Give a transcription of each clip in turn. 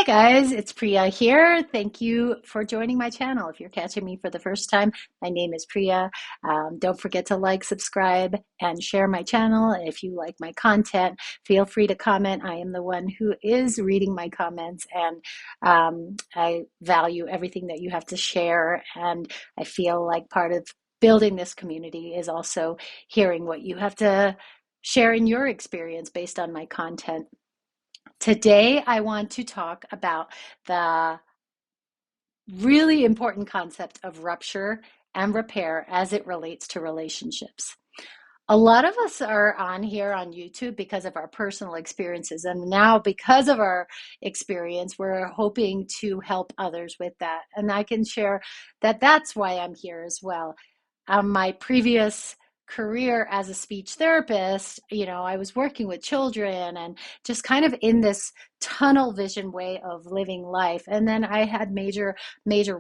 Hi guys, it's Priya here. Thank you for joining my channel. If you're catching me for the first time, my name is Priya. Don't forget to like, subscribe, and share my channel. If you like my content, feel free to comment. I am the one who is reading my comments, and I value everything that you have to share. And I feel like part of building this community is also hearing what you have to share in your experience based on my content. Today, I want to talk about the really important concept of rupture and repair as it relates to relationships. A lot of us are on here on YouTube because of our personal experiences. And now, because of our experience, we're hoping to help others with that. And I can share that that's why I'm here as well. My previous career as a speech therapist, I was working with children and just kind of in this tunnel vision way of living life. And then I had major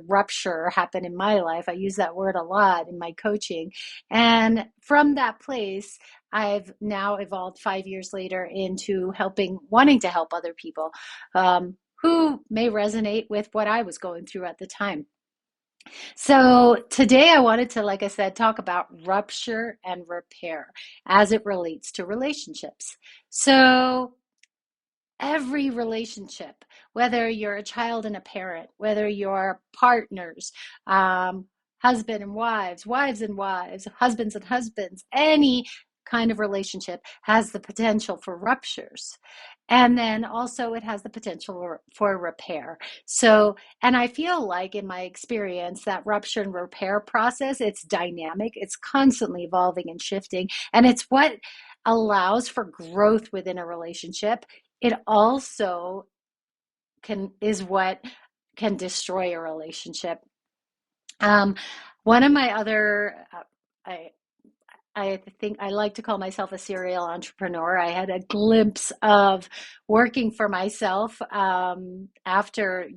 rupture happen in my life. I use that word a lot in my coaching. And from that place, I've now evolved 5 years later into wanting to help other people who may resonate with what I was going through at the time. So today I wanted to, like I said, talk about rupture and repair as it relates to relationships. So every relationship, whether you're a child and a parent, whether you're partners, husband and wives, wives and wives, husbands and husbands, any kind of relationship has the potential for ruptures. And then also it has the potential for repair. So, and I feel like in my experience, that rupture and repair process, it's dynamic, it's constantly evolving and shifting, and it's what allows for growth within a relationship. It also is what can destroy a relationship. Um, One of my other, I I think I like to call myself a serial entrepreneur. I had a glimpse of working for myself after,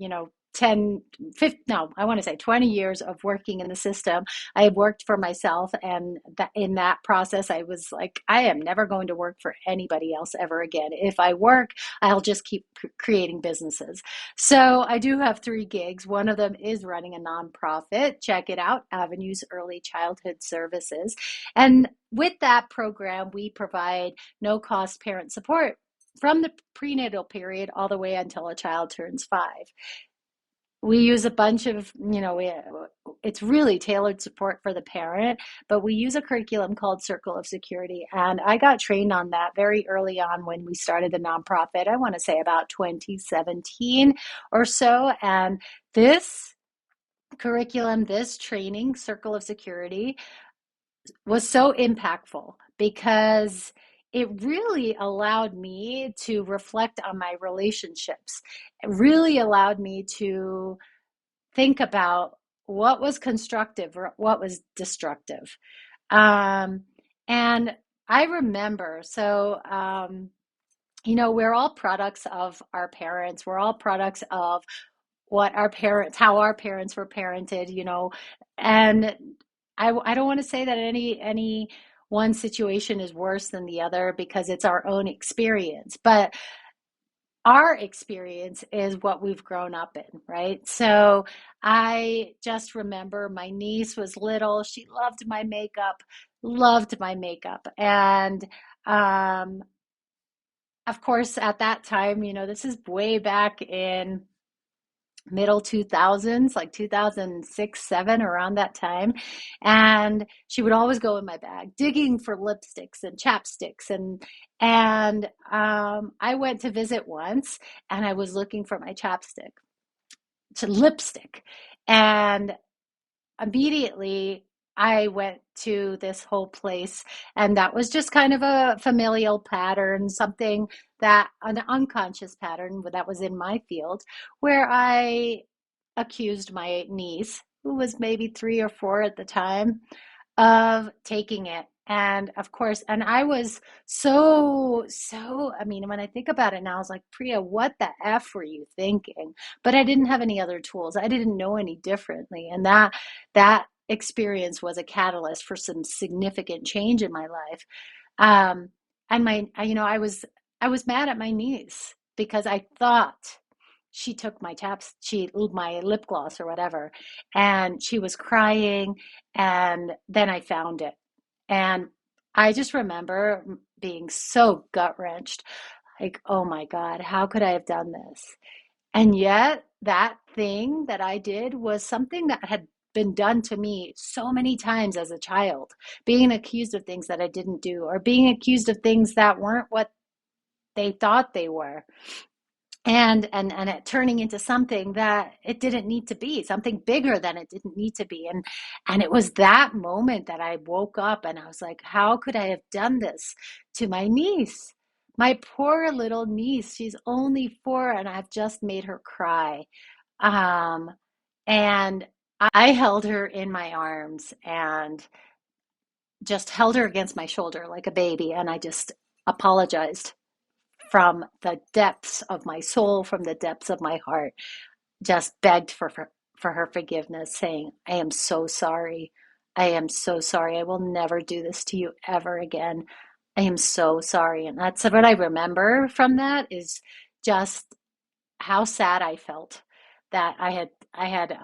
10, 15, no, I want to say 20 years of working in the system. I worked for myself, and in that process, I was like, I am never going to work for anybody else ever again. If I work, I'll just keep creating businesses. So I do have three gigs. One of them is running a nonprofit. Check it out, Avenues Early Childhood Services. And with that program, we provide no cost parent support from the prenatal period all the way until a child turns 5. We use a bunch of, it's really tailored support for the parent, but we use a curriculum called Circle of Security. And I got trained on that very early on when we started the nonprofit. I want to say about 2017 or so. And this curriculum, this training, Circle of Security, was so impactful because it really allowed me to reflect on my relationships. It really allowed me to think about what was constructive or what was destructive. Um, and I remember, we're all products of our parents. We're all products of how our parents were parented, and I don't want to say that any one situation is worse than the other because it's our own experience, but our experience is what we've grown up in, right? So I just remember my niece was little. She loved my makeup. And um, of course, at that time, this is way back in middle 2000s, like 2006, 7, around that time. And she would always go in my bag digging for lipsticks and chapsticks. And I went to visit once, and I was looking for my chapstick to lipstick. And immediately I went to this whole place, and that was just kind of a familial pattern, something that an unconscious pattern that was in my field, where I accused my niece, who was maybe 3 or 4 at the time, of taking it. And of course, and I was I mean, when I think about it now, I was like, Priya, what the F were you thinking? But I didn't have any other tools. I didn't know any differently. And that experience was a catalyst for some significant change in my life. Um, and I was mad at my niece because I thought she took my lip gloss or whatever, and she was crying, and then I found it. And I just remember being so gut wrenched, like, oh my God, how could I have done this? And yet, that thing that I did was something that had been done to me so many times as a child, being accused of things that I didn't do, or being accused of things that weren't what they thought they were. And it turning into something that it didn't need to be, something bigger than it didn't need to be. And it was that moment that I woke up and I was like, how could I have done this to my niece? My poor little niece. She's only 4 and I've just made her cry. Um, and I held her in my arms and just held her against my shoulder like a baby. And I just apologized from the depths of my soul, from the depths of my heart, just begged for her forgiveness, saying, I am so sorry. I am so sorry. I will never do this to you ever again. I am so sorry. And that's what I remember from that, is just how sad I felt that I had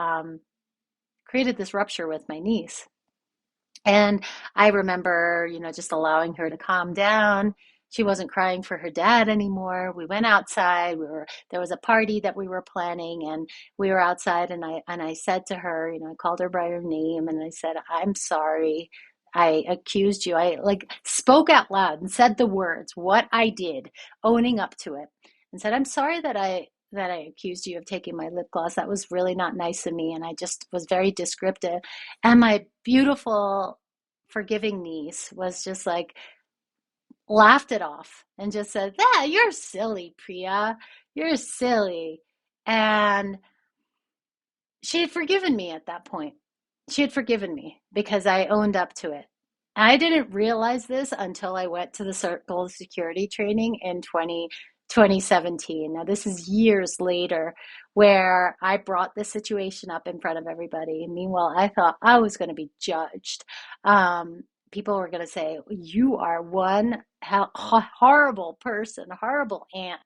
created this rupture with my niece. And I remember, just allowing her to calm down. She wasn't crying for her dad anymore. We went outside. There was a party that we were planning, and we were outside, and I said to her, I called her by her name, and I said, "I'm sorry. I accused you." I like spoke out loud and said the words, what I did, owning up to it, and said, "I'm sorry that I accused you of taking my lip gloss. That was really not nice of me." And I just was very descriptive. And my beautiful, forgiving niece was just like, laughed it off and just said, "Yeah, you're silly, Priya. You're silly." And she had forgiven me at that point. She had forgiven me because I owned up to it. I didn't realize this until I went to the Circle of Security training in 2017. Now, this is years later, where I brought this situation up in front of everybody. Meanwhile, I thought I was going to be judged. Um, People were going to say, "You are one horrible person, horrible aunt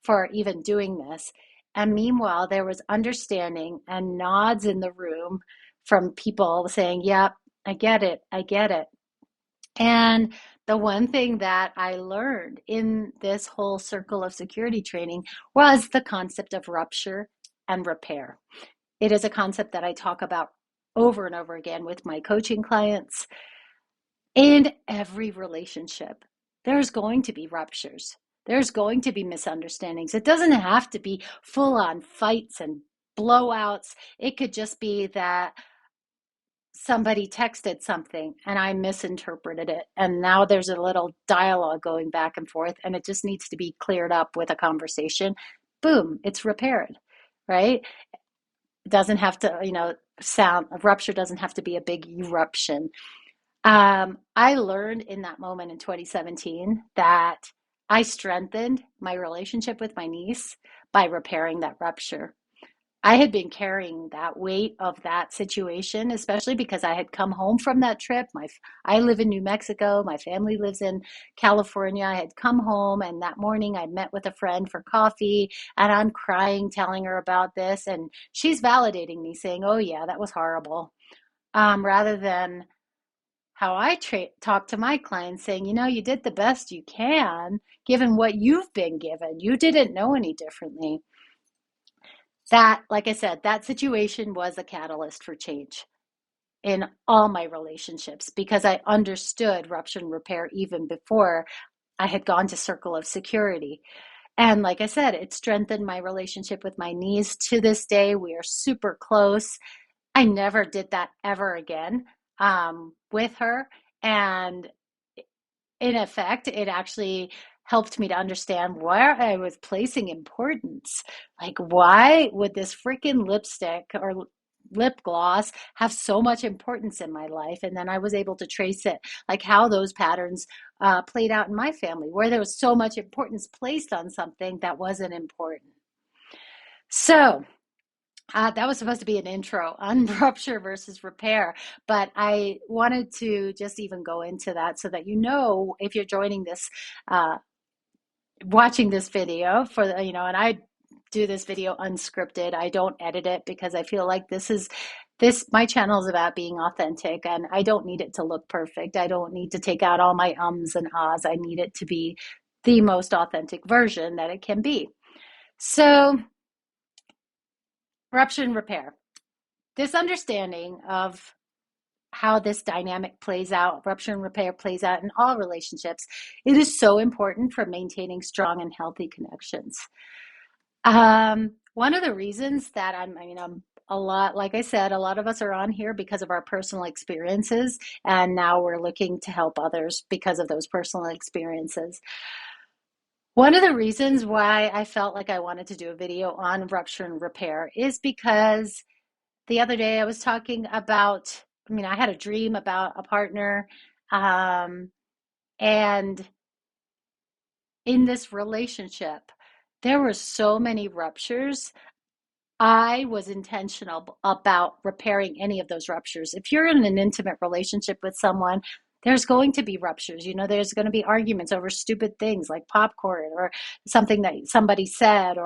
for even doing this." And meanwhile, there was understanding and nods in the room from people saying, "Yep, I get it. I get it." And the one thing that I learned in this whole circle of security training was the concept of rupture and repair. It is a concept that I talk about over and over again with my coaching clients. In every relationship, there's going to be ruptures. There's going to be misunderstandings. It doesn't have to be full on fights and blowouts. It could just be that somebody texted something and I misinterpreted it. And now there's a little dialogue going back and forth, and it just needs to be cleared up with a conversation. Boom, it's repaired, right? It doesn't have to, a rupture doesn't have to be a big eruption. I learned in that moment in 2017 that I strengthened my relationship with my niece by repairing that rupture. I had been carrying that weight of that situation, especially because I had come home from that trip. I live in New Mexico. My family lives in California. I had come home, and that morning I met with a friend for coffee, and I'm crying, telling her about this, and she's validating me, saying, "Oh yeah, that was horrible," rather than how I talk to my clients, saying, "You did the best you can, given what you've been given. You didn't know any differently." That, like I said, that situation was a catalyst for change in all my relationships, because I understood rupture and repair even before I had gone to Circle of Security. And like I said, it strengthened my relationship with my niece. To this day, we are super close. I never did that ever again with her. And in effect, it actually helped me to understand where I was placing importance. Like, why would this freaking lipstick or lip gloss have so much importance in my life? And then I was able to trace it, like how those patterns played out in my family, where there was so much importance placed on something that wasn't important. So, that was supposed to be an intro on rupture versus repair, but I wanted to just even go into that so that if you're joining this, watching this video and I do this video unscripted. I don't edit it because I feel like my channel is about being authentic, and I don't need it to look perfect. I don't need to take out all my ums and ahs. I need it to be the most authentic version that it can be. So, rupture and repair. This understanding of how this dynamic plays out, rupture and repair plays out in all relationships, it is so important for maintaining strong and healthy connections. One of the reasons that I'm a lot, like I said, a lot of us are on here because of our personal experiences, and now we're looking to help others because of those personal experiences. One of the reasons why I felt like I wanted to do a video on rupture and repair is because the other day I was talking about, I had a dream about a partner, and in this relationship, there were so many ruptures. I was intentional about repairing any of those ruptures. If you're in an intimate relationship with someone, there's going to be ruptures. There's going to be arguments over stupid things like popcorn or something that somebody said,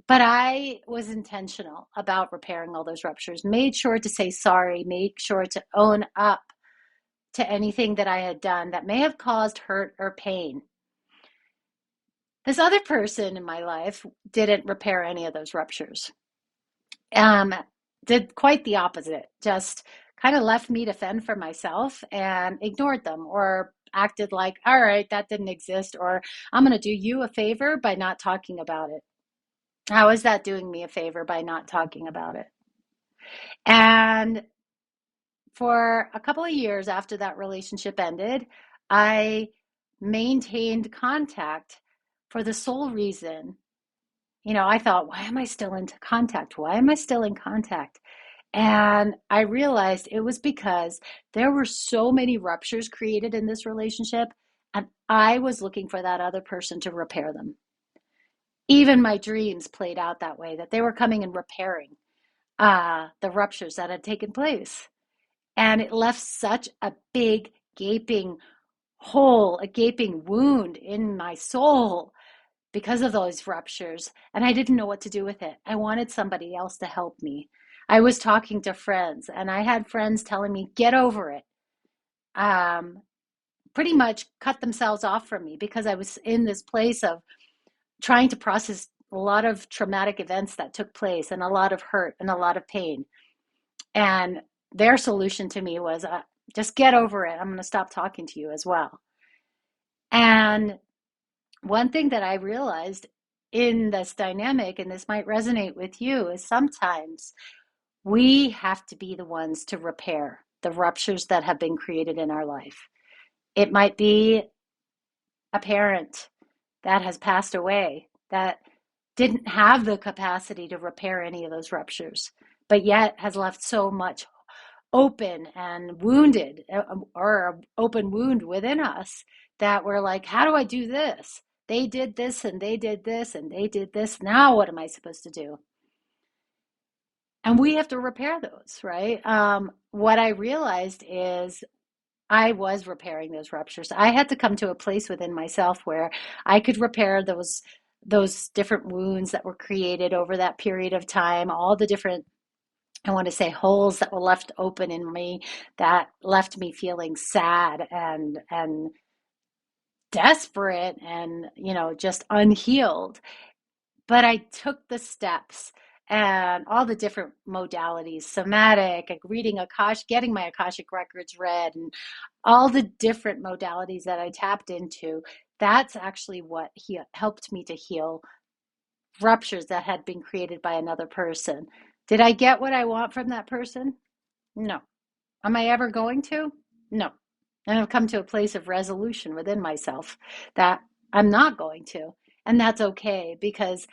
but I was intentional about repairing all those ruptures, made sure to say sorry, made sure to own up to anything that I had done that may have caused hurt or pain. This other person in my life didn't repair any of those ruptures. Did quite the opposite, just kind of left me to fend for myself and ignored them, or acted like, all right, that didn't exist, or I'm going to do you a favor by not talking about it. How is that doing me a favor by not talking about it? And for a couple of years after that relationship ended, I maintained contact for the sole reason, I thought, why am I still in contact? Why am I still in contact? And I realized it was because there were so many ruptures created in this relationship, and I was looking for that other person to repair them. Even my dreams played out that way, that they were coming and repairing the ruptures that had taken place. And it left such a big gaping hole, a gaping wound in my soul because of those ruptures. And I didn't know what to do with it. I wanted somebody else to help me. I was talking to friends, and I had friends telling me, get over it. Pretty much cut themselves off from me because I was in this place of trying to process a lot of traumatic events that took place, and a lot of hurt and a lot of pain. And their solution to me was, just get over it. I'm going to stop talking to you as well. And one thing that I realized in this dynamic, and this might resonate with you, is sometimes we have to be the ones to repair the ruptures that have been created in our life. It might be a parent that has passed away that didn't have the capacity to repair any of those ruptures, but yet has left so much open and wounded, or an open wound within us, that we're like, how do I do this? They did this and they did this and they did this. Now what am I supposed to do? And we have to repair those, right? What I realized is I was repairing those ruptures. I had to come to a place within myself where I could repair those different wounds that were created over that period of time, all the different, I want to say, holes that were left open in me that left me feeling sad and desperate and, just unhealed. But I took the steps and all the different modalities, somatic, like reading getting my Akashic records read, and all the different modalities that I tapped into. That's actually what helped me to heal ruptures that had been created by another person. Did I get what I want from that person? No. Am I ever going to? No. And I've come to a place of resolution within myself that I'm not going to. And that's okay, because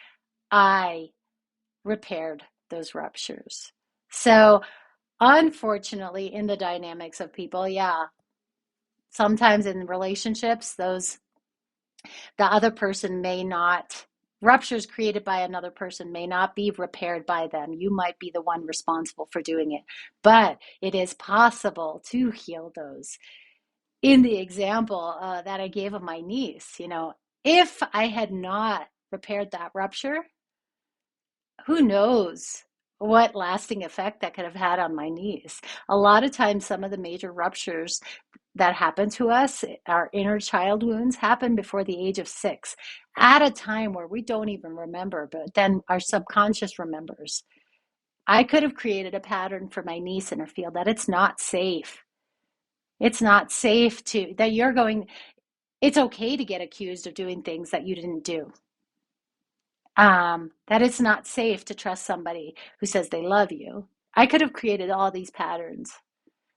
I repaired those ruptures. So, unfortunately, in the dynamics of people, yeah, sometimes in relationships, the other person may not, ruptures created by another person may not be repaired by them. You might be the one responsible for doing it, but it is possible to heal those. In the example that I gave of my niece, if I had not repaired that rupture, who knows what lasting effect that could have had on my niece. A lot of times, some of the major ruptures that happen to us, our inner child wounds, happen before the age of 6, at a time where we don't even remember, but then our subconscious remembers. I could have created a pattern for my niece in her field that it's not safe. It's not safe to, that you're going, it's okay to get accused of doing things that you didn't do. That it's not safe to trust somebody who says they love you. I could have created all these patterns,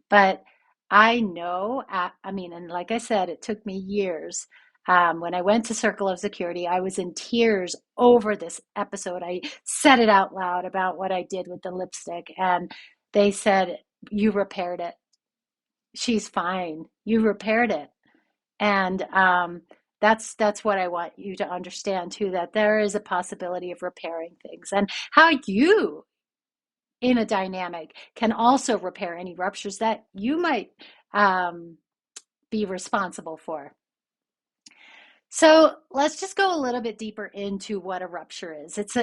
but I know, I mean, and like I said, it took me years. When I went to Circle of Security, I was in tears over this episode. I said it out loud about what I did with the lipstick, and they said, "You repaired it. She's fine. You repaired it." And that's what I want you to understand too, that there is a possibility of repairing things, and how you in a dynamic can also repair any ruptures that you might um, be responsible for. So let's just go a little bit deeper into what a rupture is. It's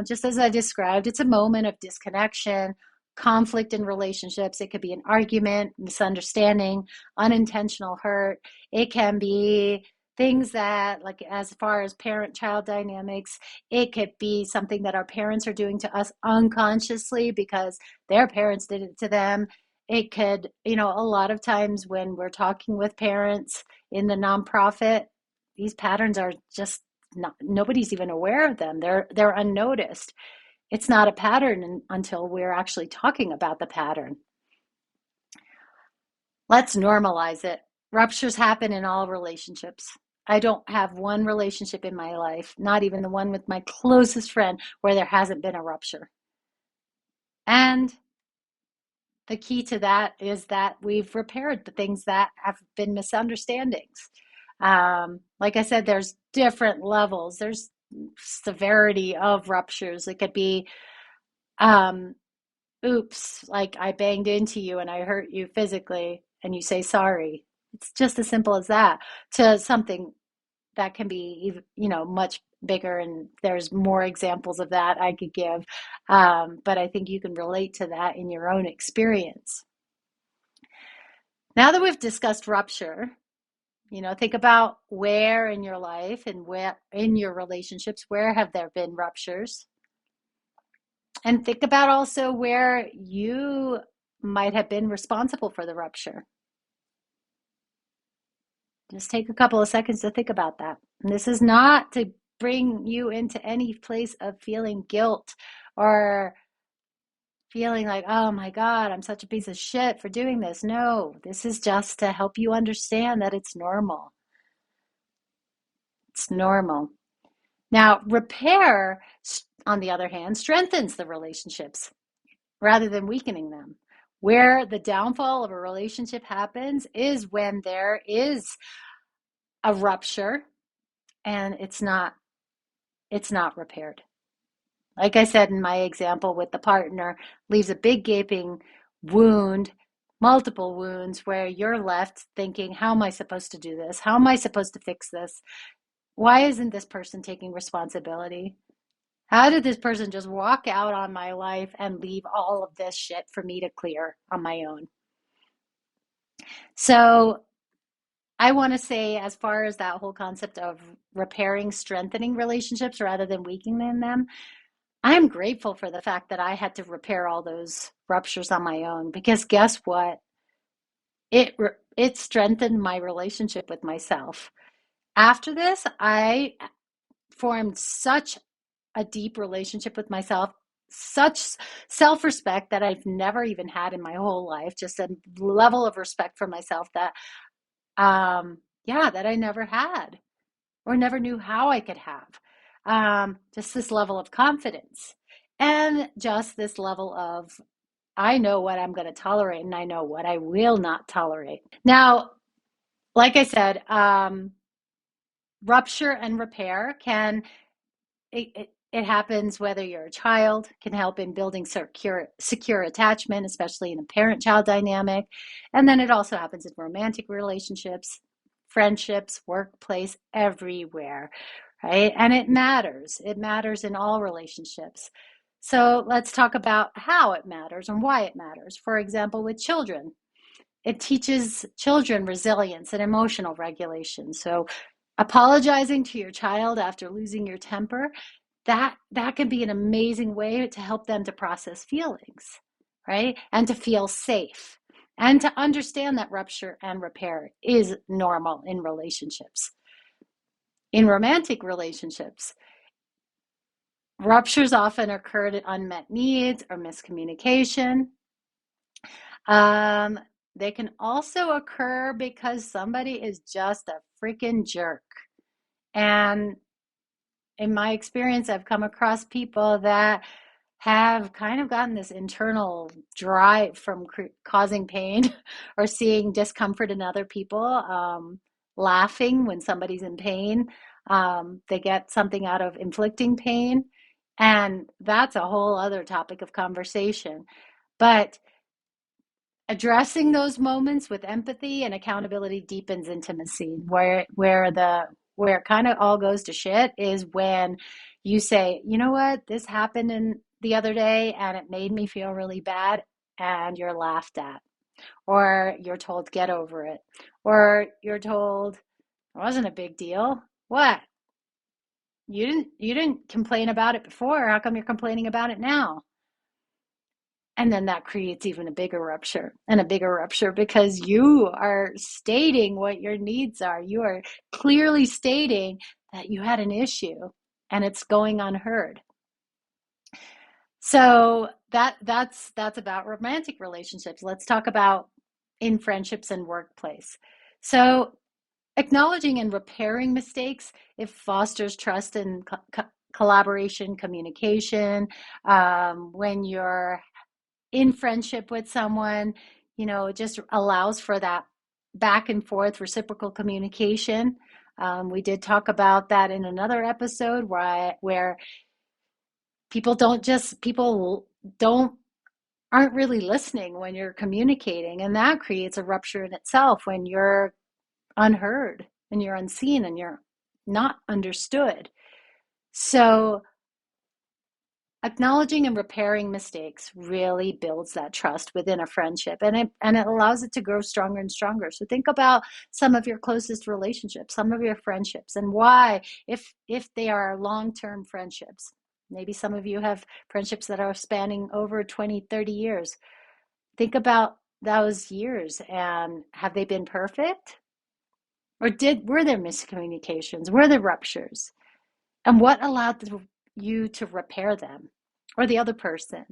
just as I described, it's a moment of disconnection, conflict in relationships. It could be an argument, misunderstanding, unintentional hurt. It can be things that, like, as far as parent-child dynamics, it could be something that our parents are doing to us unconsciously because their parents did it to them. It could, a lot of times when we're talking with parents in the nonprofit, these patterns are just not, nobody's even aware of them. They're unnoticed. It's not a pattern until we're actually talking about the pattern. Let's normalize it. Ruptures happen in all relationships. I don't have one relationship in my life, not even the one with my closest friend, where there hasn't been a rupture. And the key to that is that we've repaired the things that have been misunderstandings. Like I said, there's different levels. There's severity of ruptures. It could be, um, oops, like I banged into you and I hurt you physically, and you say sorry. It's just as simple as that, to something that can be, much bigger. And there's more examples of that I could give. But I think you can relate to that in your own experience. Now that we've discussed rupture, think about where in your life and where in your relationships, where have there been ruptures? And think about also where you might have been responsible for the rupture. Just take a couple of seconds to think about that. And this is not to bring you into any place of feeling guilt or feeling like, oh my God, I'm such a piece of shit for doing this. No, this is just to help you understand that it's normal. It's normal. Now, repair, on the other hand, strengthens the relationships rather than weakening them. Where the downfall of a relationship happens is when there is a rupture and it's not repaired. Like I said in my example with the partner, leaves a big gaping wound, multiple wounds, where you're left thinking, how am I supposed to do this? How am I supposed to fix this? Why isn't this person taking responsibility? How did this person just walk out on my life and leave all of this shit for me to clear on my own? So I want to say, as far as that whole concept of repairing, strengthening relationships rather than weakening them, I'm grateful for the fact that I had to repair all those ruptures on my own, because guess what? It strengthened my relationship with myself. After this, I formed such a deep relationship with myself, such self-respect that I've never even had in my whole life, just a level of respect for myself that yeah, that I never had or never knew how I could have. Just this level of confidence and just this level of, I know what I'm going to tolerate and I know what I will not tolerate. Now, like I said, rupture and repair it happens whether you're a child, can help in building secure attachment, especially in a parent-child dynamic. And then it also happens in romantic relationships, friendships, workplace, everywhere, right? And it matters. It matters in all relationships. So let's talk about how it matters and why it matters. For example, with children, it teaches children resilience and emotional regulation. So apologizing to your child after losing your temper, that can be an amazing way to help them to process feelings, right? And to feel safe and to understand that rupture and repair is normal in relationships. In romantic relationships, ruptures often occur at unmet needs or miscommunication. Um, they can also occur because somebody is just a freaking jerk. And in my experience, I've come across people that have kind of gotten this internal drive from causing pain or seeing discomfort in other people, laughing when somebody's in pain. They get something out of inflicting pain. And that's a whole other topic of conversation. But addressing those moments with empathy and accountability deepens intimacy. Where it kind of all goes to shit is when you say, you know what, this happened in the other day and it made me feel really bad, and you're laughed at, or you're told get over it, or you're told it wasn't a big deal. What? You didn't complain about it before. How come you're complaining about it now? And then that creates even a bigger rupture and a bigger rupture because you are stating what your needs are. You are clearly stating that you had an issue and it's going unheard. So that's about romantic relationships. Let's talk about in friendships and workplace. So acknowledging and repairing mistakes, it fosters trust and collaboration, communication. When you're in friendship with someone, it just allows for that back and forth reciprocal communication. We did talk about that in another episode where people don't aren't really listening when you're communicating, and that creates a rupture in itself when you're unheard and you're unseen and you're not understood. So acknowledging and repairing mistakes really builds that trust within a friendship, and it allows it to grow stronger and stronger. So think about some of your closest relationships, some of your friendships, and why, if they are long-term friendships. Maybe some of you have friendships that are spanning over 20, 30 years. Think about those years, and have they been perfect? Or were there miscommunications? Were there ruptures? And what allowed you to repair them, or the other person?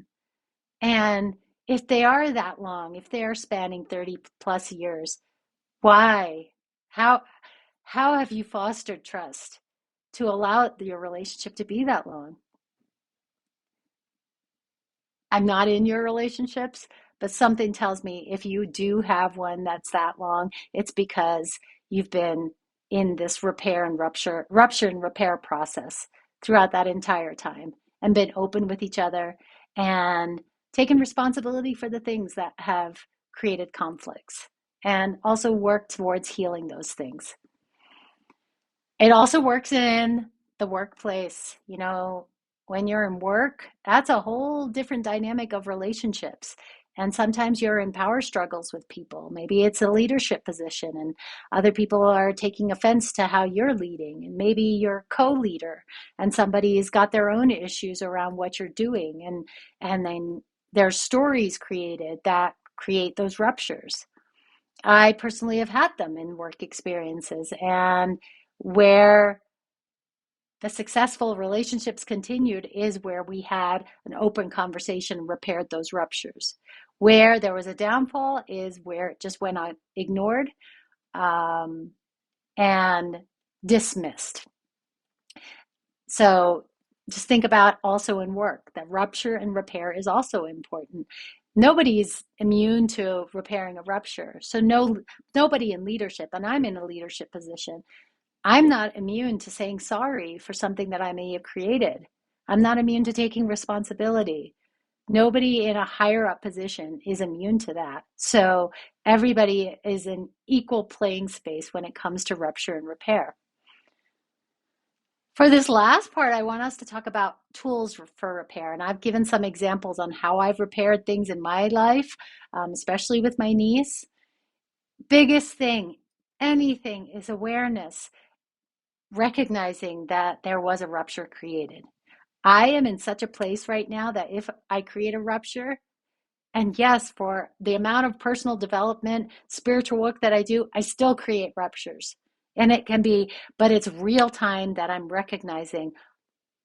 And if they are that long, if they are spanning 30 plus years, why? How how have you fostered trust to allow your relationship to be that long? I'm not in your relationships, but something tells me if you do have one that's that long, it's because you've been in this rupture and repair process throughout that entire time, and been open with each other and taken responsibility for the things that have created conflicts, and also work towards healing those things. It also works in the workplace. When you're in work, that's a whole different dynamic of relationships. And sometimes you're in power struggles with people. Maybe it's a leadership position, and other people are taking offense to how you're leading. And maybe you're co-leader, and somebody's got their own issues around what you're doing. And then there's stories created that create those ruptures. I personally have had them in work experiences, and where the successful relationships continued is where we had an open conversation and repaired those ruptures. Where there was a downfall is where it just went on ignored, um, and dismissed. So just think about also in work that rupture and repair is also important. Nobody's immune to repairing a rupture. So nobody in leadership, and I'm in a leadership position, I'm not immune to saying sorry for something that I may have created. I'm not immune to taking responsibility. Nobody in a higher up position is immune to that. So everybody is in equal playing space when it comes to rupture and repair. For this last part, I want us to talk about tools for repair. And I've given some examples on how I've repaired things in my life, especially with my niece. Biggest thing, anything, is awareness, recognizing that there was a rupture created. I am in such a place right now that if I create a rupture, and yes, for the amount of personal development, spiritual work that I do, I still create ruptures. And it can be, but it's real time that I'm recognizing,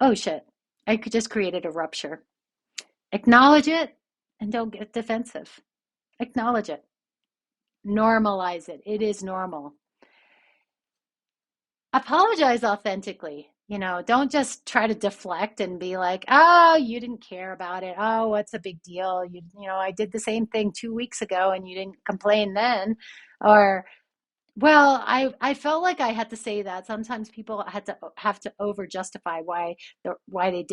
oh shit, I could just created a rupture. Acknowledge it and don't get defensive. Acknowledge it. Normalize it. It is normal. Apologize authentically. Don't just try to deflect and be like, oh, you didn't care about it. Oh, what's a big deal? I did the same thing 2 weeks ago and you didn't complain then. Or, well, I felt like I had to say that. Sometimes people have to over justify why they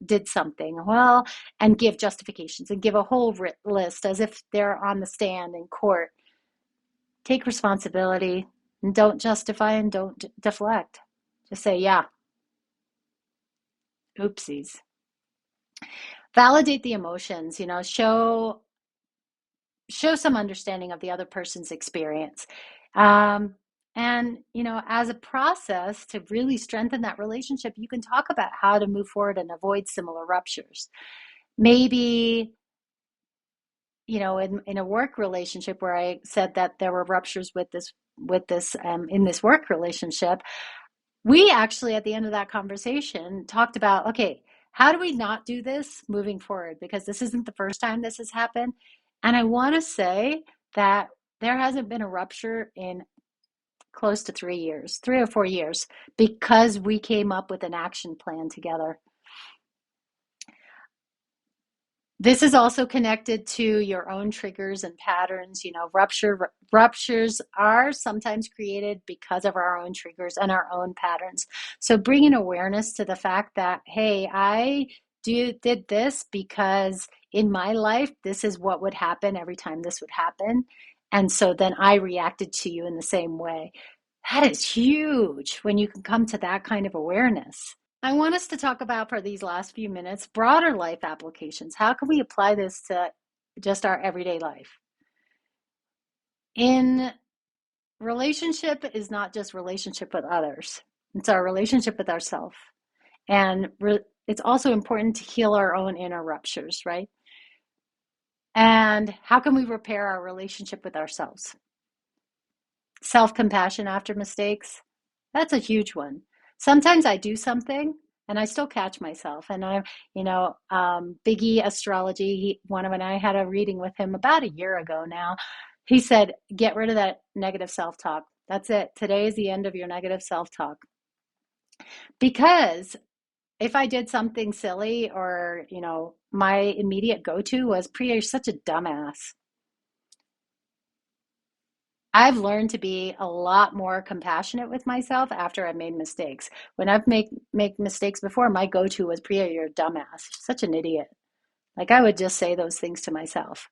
did something. Well, and give justifications and give a whole list as if they're on the stand in court. Take responsibility and don't justify and don't deflect. Just say, yeah, oopsies. Validate the emotions, show some understanding of the other person's experience. Um, and, as a process to really strengthen that relationship, you can talk about how to move forward and avoid similar ruptures. Maybe, in a work relationship where I said that there were ruptures in this work relationship, we actually, at the end of that conversation, talked about, okay, how do we not do this moving forward? Because this isn't the first time this has happened. And I want to say that there hasn't been a rupture in close to 3 years, 3 or 4 years, because we came up with an action plan together. This is also connected to your own triggers and patterns. Ruptures are sometimes created because of our own triggers and our own patterns. So bringing awareness to the fact that, hey, I did this because in my life, this is what would happen every time this would happen. And so then I reacted to you in the same way. That is huge when you can come to that kind of awareness. I want us to talk about, for these last few minutes, broader life applications. How can we apply this to just our everyday life? In relationship is not just relationship with others. It's our relationship with ourselves. And it's also important to heal our own inner ruptures, right? And how can we repair our relationship with ourselves? Self-compassion after mistakes. That's a huge one. Sometimes I do something and I still catch myself. And Biggie Astrology, when I had a reading with him about a year ago now, he said, get rid of that negative self-talk. That's it. Today is the end of your negative self-talk. Because if I did something silly or, my immediate go-to was, Priya, you're such a dumbass. I've learned to be a lot more compassionate with myself after I've made mistakes. When I've make mistakes before, my go-to was, Priya, you're a dumbass. Such an idiot. Like I would just say those things to myself.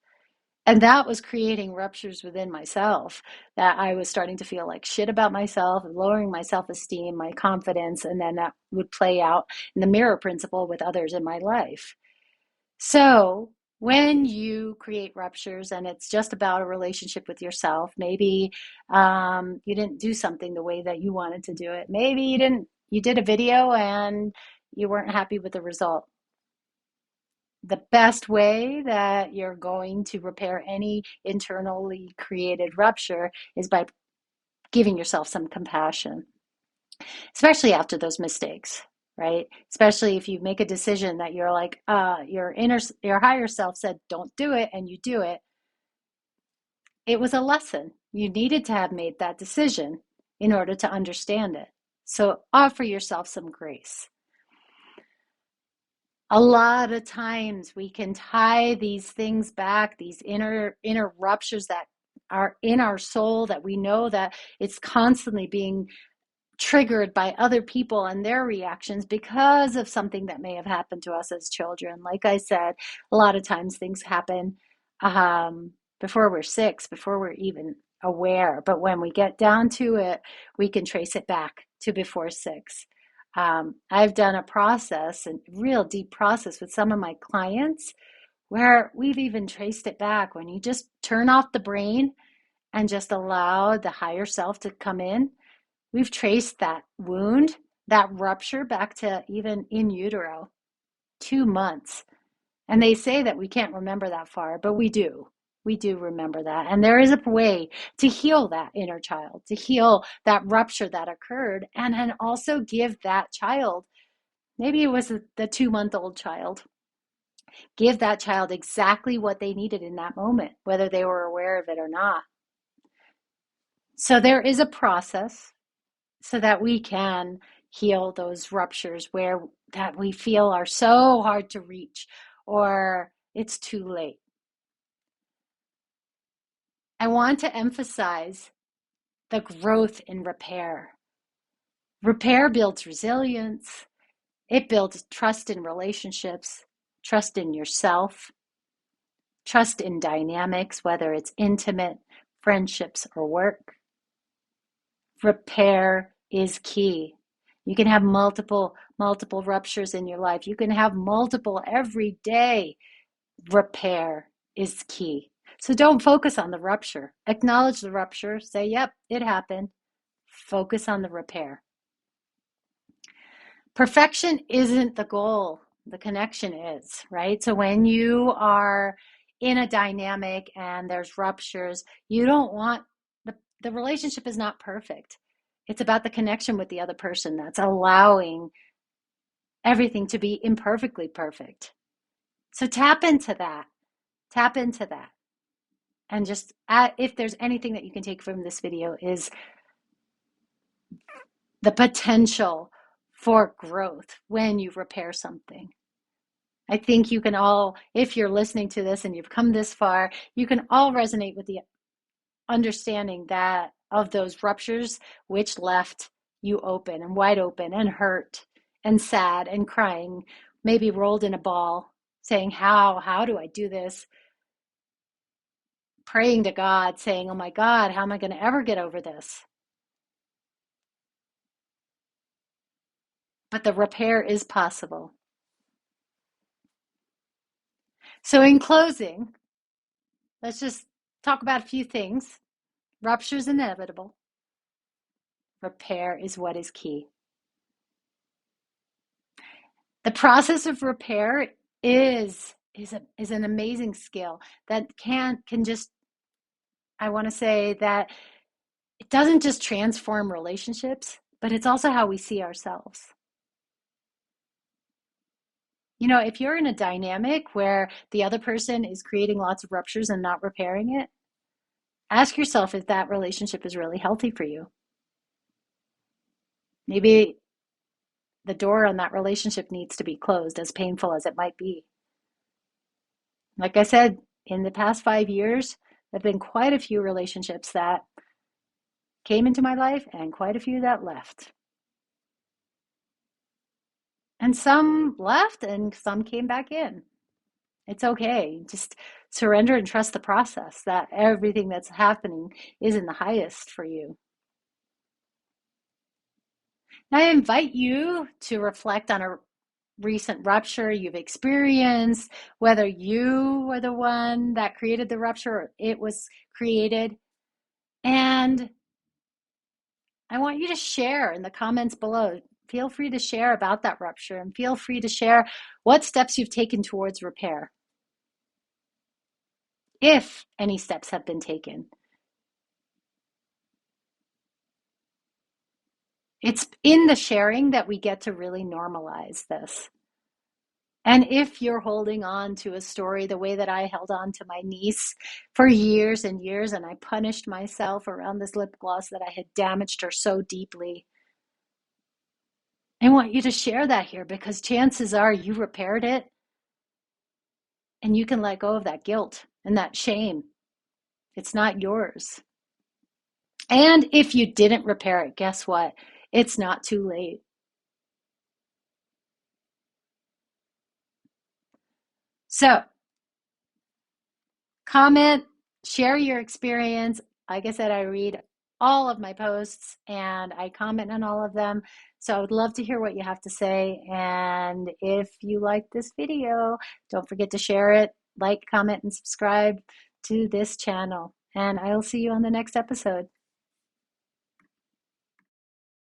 And that was creating ruptures within myself, that I was starting to feel like shit about myself, lowering my self-esteem, my confidence, and then that would play out in the mirror principle with others in my life. So when you create ruptures and it's just about a relationship with yourself, maybe you didn't do something the way that you wanted to do it. Maybe you did a video and you weren't happy with the result. The best way that you're going to repair any internally created rupture is by giving yourself some compassion, especially after those mistakes, right? Especially if you make a decision that you're like, your higher self said, don't do it, and you do it. It was a lesson. You needed to have made that decision in order to understand it. So offer yourself some grace. A lot of times we can tie these things back, these inner ruptures that are in our soul, that we know that it's constantly being triggered by other people and their reactions because of something that may have happened to us as children. Like I said, a lot of times things happen before we're 6, before we're even aware. But when we get down to it, we can trace it back to before 6. I've done a process, a real deep process with some of my clients where we've even traced it back. When you just turn off the brain and just allow the higher self to come in, we've traced that wound, that rupture back to even in utero, 2 months. And they say that we can't remember that far, but we do. We do remember that. And there is a way to heal that inner child, to heal that rupture that occurred, and then also give that child, maybe it was the 2-month-old child, give that child exactly what they needed in that moment, whether they were aware of it or not. So there is a process so that we can heal those ruptures where that we feel are so hard to reach or it's too late. I want to emphasize the growth in repair. Repair builds resilience. It builds trust in relationships, trust in yourself, trust in dynamics, whether it's intimate, friendships, or work. Repair is key. You can have multiple ruptures in your life. You can have multiple every day. Repair is key. So don't focus on the rupture. Acknowledge the rupture. Say, yep, it happened. Focus on the repair. Perfection isn't the goal. The connection is, right? So when you are in a dynamic and there's ruptures, you don't want the relationship is not perfect. It's about the connection with the other person that's allowing everything to be imperfectly perfect. So tap into that. Tap into that. And just if there's anything that you can take from this video is the potential for growth when you repair something. I think you can all, if you're listening to this and you've come this far, you can all resonate with the understanding that of those ruptures which left you open and wide open and hurt and sad and crying, maybe rolled in a ball, saying, how do I do this? Praying to God, saying, oh my God, how am I going to ever get over this? But the repair is possible. So in closing, let's just talk about a few things. Rupture is inevitable. Repair is what is key. The process of repair is an amazing skill that can just, I want to say that it doesn't just transform relationships, but it's also how we see ourselves. You know, if you're in a dynamic where the other person is creating lots of ruptures and not repairing it, ask yourself if that relationship is really healthy for you. Maybe the door on that relationship needs to be closed, as painful as it might be. Like I said, in the past 5 years, there have been quite a few relationships that came into my life and quite a few that left. And some left and some came back in. It's okay. Just surrender and trust the process that everything that's happening is in the highest for you. Now, I invite you to reflect on a recent rupture you've experienced, whether you were the one that created the rupture or it was created. And I want you to share in the comments below. Feel free to share about that rupture and feel free to share what steps you've taken towards repair, if any steps have been taken. It's in the sharing that we get to really normalize this. And if you're holding on to a story the way that I held on to my niece for years and years, and I punished myself around this lip gloss that I had damaged her so deeply, I want you to share that here because chances are you repaired it and you can let go of that guilt and that shame. It's not yours. And if you didn't repair it, guess what? It's not too late. So, comment, share your experience. Like I said, I read all of my posts and I comment on all of them. So I would love to hear what you have to say. And if you like this video, don't forget to share it, like, comment, and subscribe to this channel. And I'll see you on the next episode.